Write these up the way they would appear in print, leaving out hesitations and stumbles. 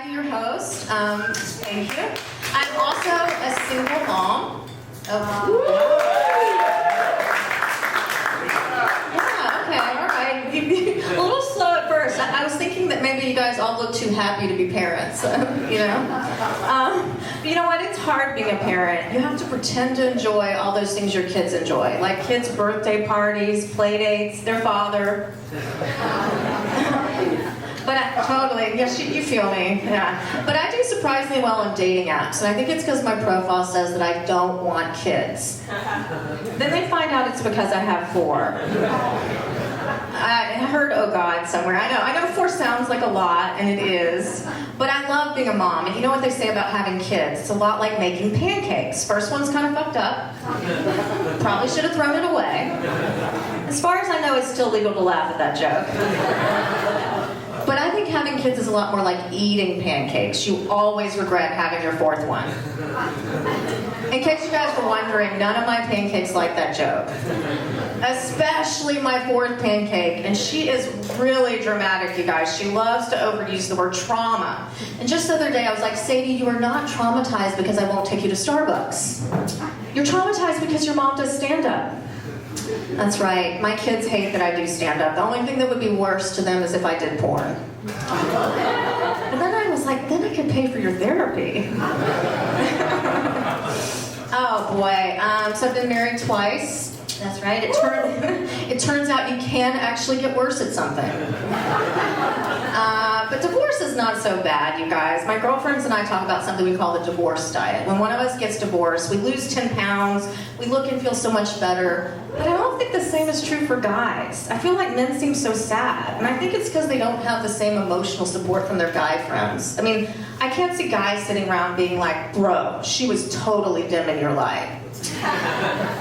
Maggie, your host. Thank you. I'm also a single mom. Yeah, okay, all right. A little slow at first. I was thinking that maybe you guys all look too happy to be parents, you know? But you know what? It's hard being a parent. You have to pretend to enjoy all those things your kids enjoy, like kids' birthday parties, play dates, their father. But totally, yes, you feel me, yeah. But I do surprisingly well on dating apps, and I think it's because my profile says that I don't want kids. Then they find out it's because I have 4. I heard "oh God" somewhere. I know 4 sounds like a lot, and it is. But I love being a mom, and you know what they say about having kids? It's a lot like making pancakes. First one's kind of fucked up. Probably should have thrown it away. As far as I know, it's still legal to laugh at that joke. But I think having kids is a lot more like eating pancakes. You always regret having your 4th one. In case you guys were wondering, none of my pancakes like that joke. Especially my 4th pancake, and she is really dramatic, you guys. She loves to overuse the word trauma. And just the other day, I was like, Sadie, you are not traumatized because I won't take you to Starbucks. You're traumatized because your mom does stand-up. That's right. My kids hate that I do stand-up. The only thing that would be worse to them is if I did porn. And then I was like, then I could pay for your therapy. Oh boy. So I've been married twice. That's right. It turns out you can actually get worse at something. But divorce is not so bad, you guys. My girlfriends and I talk about something we call the divorce diet. When one of us gets divorced, we lose 10 pounds, we look and feel so much better. But I don't think the same is true for guys. I feel like men seem so sad. And I think it's because they don't have the same emotional support from their guy friends. I mean, I can't see guys sitting around being like, bro, she was totally dim in your light.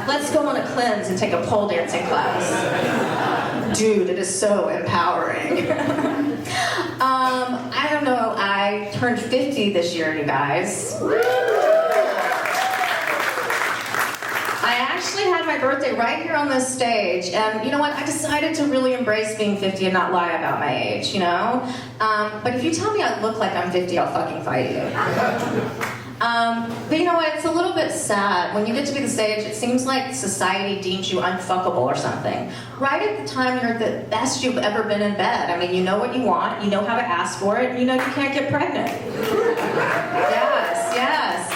Let's go on a cleanse and take a pole dancing class. Dude, it is so empowering. I don't know, I turned 50 this year, you guys. I actually had my birthday right here on this stage, and you know what, I decided to really embrace being 50 and not lie about my age, you know? But if you tell me I look like I'm 50, I'll fucking fight you. But you know what, it's a little bit sad. When you get to be this age, it seems like society deems you unfuckable or something. Right at the time you're the best you've ever been in bed. I mean, you know what you want, you know how to ask for it, and you know you can't get pregnant. Yes.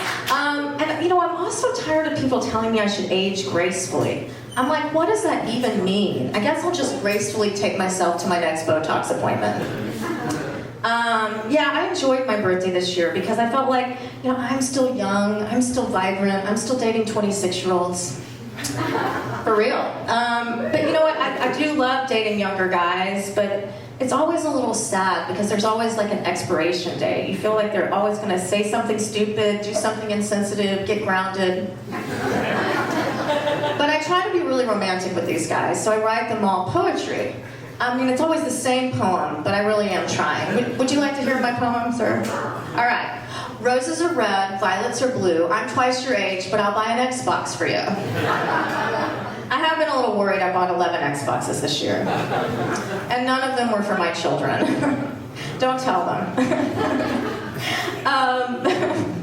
And you know, I'm also tired of people telling me I should age gracefully. I'm like, what does that even mean? I guess I'll just gracefully take myself to my next Botox appointment. Yeah, I enjoyed my birthday this year because I felt like, you know, I'm still young, I'm still vibrant, I'm still dating 26-year-olds. For real. But you know what, I do love dating younger guys, but it's always a little sad because there's always like an expiration date. You feel like they're always going to say something stupid, do something insensitive, get grounded. But I try to be really romantic with these guys, so I write them all poetry. I mean, it's always the same poem, but I really am trying. Would you like to hear my poem, sir? All right. Roses are red, violets are blue. I'm twice your age, but I'll buy an Xbox for you. I have been a little worried. I bought 11 Xboxes this year. And none of them were for my children. Don't tell them.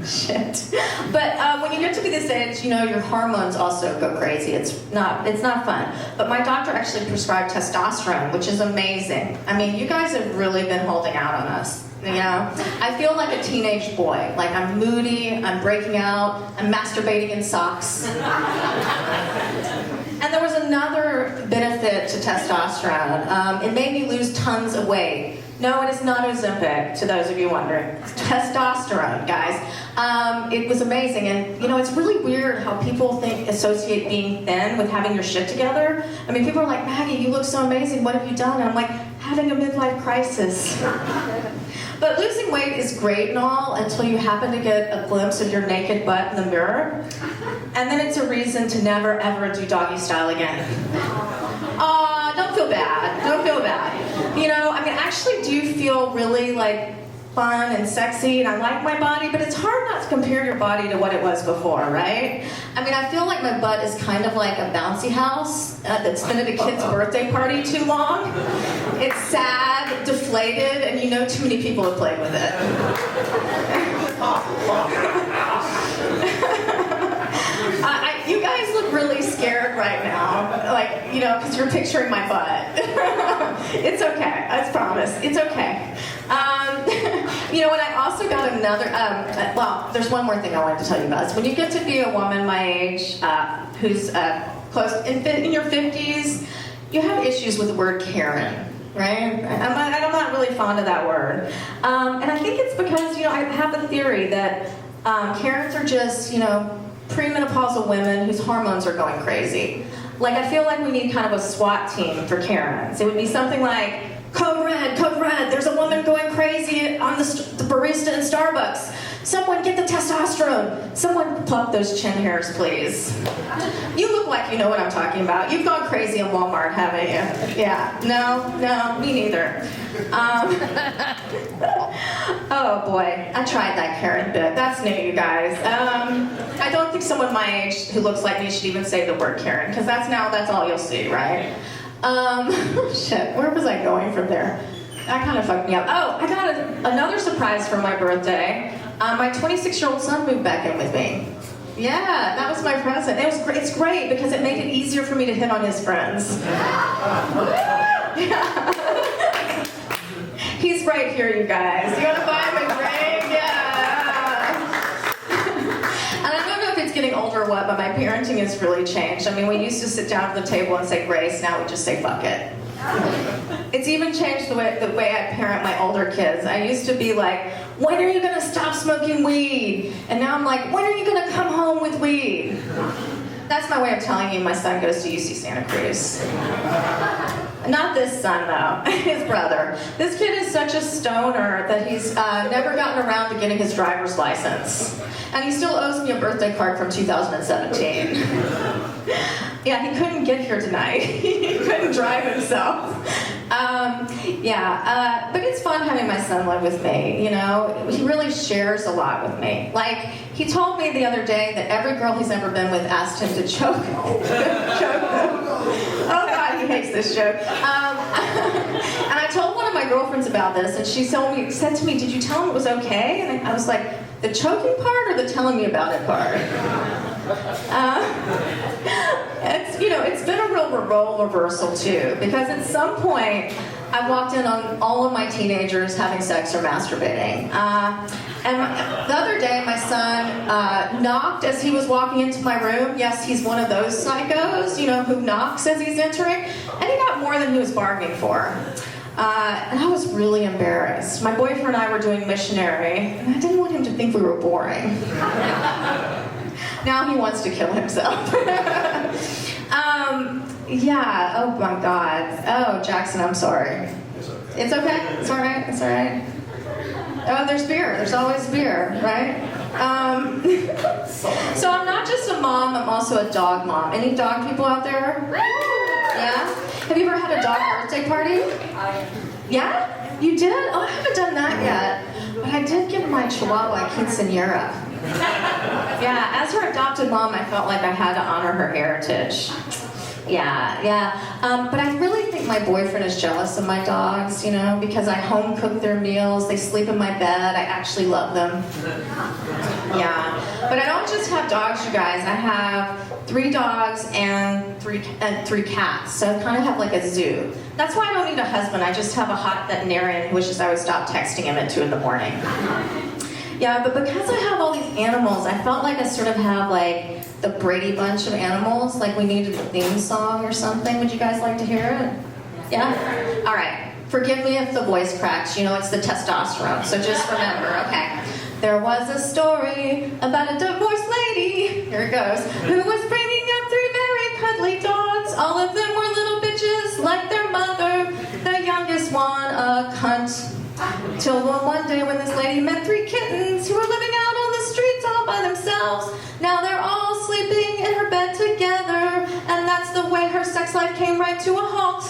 Shit. But when you get to be this age, you know, your hormones also go crazy. It's not fun. But my doctor actually prescribed testosterone, which is amazing. I mean, you guys have really been holding out on us. You know, I feel like a teenage boy. Like I'm moody, I'm breaking out, I'm masturbating in socks. And there was another benefit to testosterone. It made me lose tons of weight. No, it is not Ozempic, to those of you wondering. It's testosterone, guys. It was amazing, and you know, it's really weird how people associate being thin with having your shit together. I mean, people are like, Maggie, you look so amazing, what have you done? And I'm like, having a midlife crisis. But losing weight is great and all until you happen to get a glimpse of your naked butt in the mirror. And then it's a reason to never ever do doggy style again. Don't feel bad. Don't feel bad. You know, I mean, I actually do feel really like fun and sexy, and I like my body, but it's hard not to compare your body to what it was before, right? I mean, I feel like my butt is kind of like a bouncy house that's been at a kid's birthday party too long. It's sad, deflated, and you know too many people have played with it. You guys look really scared right now, like, you know, because you're picturing my butt. It's okay, I promise, it's okay. You know, and I also got another, well, there's one more thing I wanted to tell you guys. When you get to be a woman my age, who's close, in your 50s, you have issues with the word Karen. Right? I'm not really fond of that word. And I think it's because, you know, I have a theory that Karens are just, you know, premenopausal women whose hormones are going crazy. Like, I feel like we need kind of a SWAT team for Karens. It would be something like, Code Red, there's a woman going crazy on the barista in Starbucks. Someone get the testosterone. Someone pluck those chin hairs, please. You look like you know what I'm talking about. You've gone crazy in Walmart, haven't you? Yeah, no, me neither. Oh boy, I tried that Karen bit. That's new, you guys. I don't think someone my age who looks like me should even say the word Karen, because that's all you'll see, right? Shit, where was I going from there? That kind of fucked me up. Oh, I got another surprise for my birthday. My 26-year-old son moved back in with me. Yeah, that was my present. It's great because it made it easier for me to hit on his friends. Yeah. He's right here, you guys. You want to buy him a drink? Yeah. And I don't know if it's getting older or what, but my parenting has really changed. I mean, we used to sit down at the table and say grace. Now we just say fuck it. It's even changed the way I parent my older kids. I used to be like, when are you going to stop smoking weed? And now I'm like, when are you going to come home with weed? That's my way of telling you my son goes to UC Santa Cruz. Not this son, though. His brother. This kid is such a stoner that he's never gotten around to getting his driver's license. And he still owes me a birthday card from 2017. Yeah, he couldn't get here tonight. He couldn't drive himself. But it's fun having my son live with me, you know. He really shares a lot with me. Like, he told me the other day that every girl he's ever been with asked him to choke them. Oh God, he hates this joke. And I told one of my girlfriends about this, and she said to me, did you tell him it was okay? And I was like, the choking part or the telling me about it part? It's been a real role reversal too, because at some point I walked in on all of my teenagers having sex or masturbating. And the other day my son knocked as he was walking into my room. Yes, he's one of those psychos, you know, who knocks as he's entering, and he got more than he was bargaining for. And I was really embarrassed. My boyfriend and I were doing missionary, and I didn't want him to think we were boring. Now he wants to kill himself. Oh my God. Oh, Jackson, I'm sorry. It's okay? It's all right? It's all right? Oh, there's beer. There's always beer, right? So I'm not just a mom, I'm also a dog mom. Any dog people out there? Yeah? Have you ever had a dog birthday party? Yeah? You did? Oh, I haven't done that yet. But I did give my Chihuahua a quinceañera. Yeah, as her adopted mom, I felt like I had to honor her heritage. But I really think my boyfriend is jealous of my dogs, you know, because I home cook their meals, they sleep in my bed, I actually love them. Yeah, but I don't just have dogs, you guys. I have 3 dogs and three cats, so I kind of have like a zoo. That's why I don't need a husband. I just have a hot veterinarian who wishes I would stop texting him at 2 in the morning. Yeah, but because I have all these animals, I felt like I sort of have like the Brady Bunch of animals, like we needed a theme song or something. Would you guys like to hear it? Yeah? All right. Forgive me if the voice cracks. You know, it's the testosterone, so just remember, okay. There was a story about a divorced lady, here it goes, who was bringing up 3 very cuddly dogs. All of them were little bitches like their mother, the youngest one a cunt. Till one day when this lady met 3 kittens who were living out on the streets all by themselves. Now they're all sleeping in her bed together, and that's the way her sex life came right to a halt.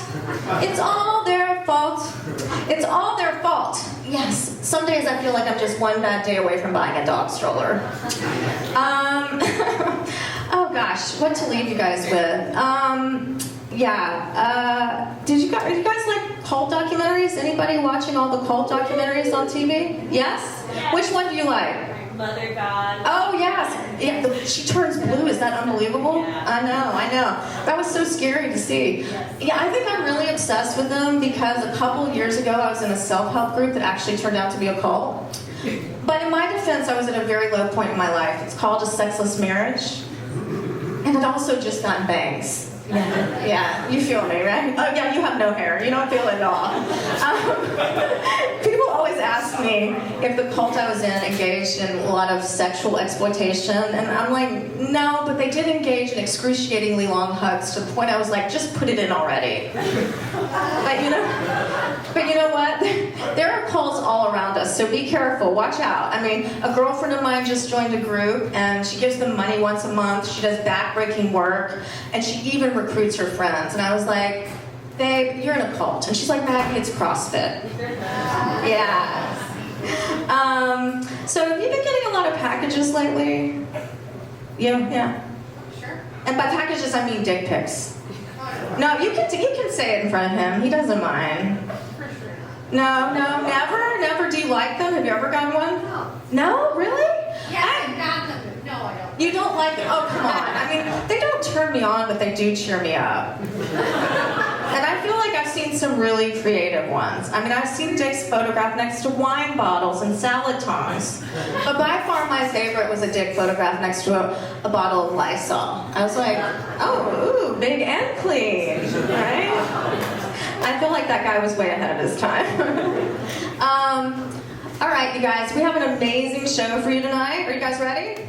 It's all their fault. It's all their fault. Yes, Some days I feel like I'm just one bad day away from buying a dog stroller. Oh gosh, what to leave you guys with? Are you guys like cult documentaries? Anybody watching all the cult documentaries on TV? Yes? Which one do you like? Mother God. Oh yes, yeah. She turns blue. Is that unbelievable? Yeah. I know. That was so scary to see. Yes. Yeah, I think I'm really obsessed with them because a couple of years ago I was in a self-help group that actually turned out to be a cult. But in my defense, I was at a very low point in my life. It's called a sexless marriage, and it also just got bangs. Yeah, you feel me, right? Oh yeah, you have no hair. You don't feel it at all. People always ask me if the cult I was in engaged in a lot of sexual exploitation, and I'm like, no, but they did engage in excruciatingly long hugs to the point I was like, just put it in already. But you know what? There are cults all around us, so be careful. Watch out. I mean, a girlfriend of mine just joined a group, and she gives them money once a month. She does backbreaking work, and she even recruits her friends. And I was like, babe, you're in a cult. And she's like, Maggie, it's CrossFit. Yeah. So have you been getting a lot of packages lately? Yeah. Sure. And by packages, I mean dick pics. No, you can say it in front of him. He doesn't mind. For sure. No, never. Do you like them? Have you ever gotten one? No. No, really? Yes, I've got them. No, I don't. You don't like them? Oh, come on. I mean, they don't turn me on, but they do cheer me up. And I feel like I've seen some really creative ones. I mean, I've seen dicks photographed next to wine bottles and salad tongs. But by far my favorite was a dick photographed next to a bottle of Lysol. I was like, oh, ooh, big and clean, right? I feel like that guy was way ahead of his time. All right, you guys, we have an amazing show for you tonight. Are you guys ready?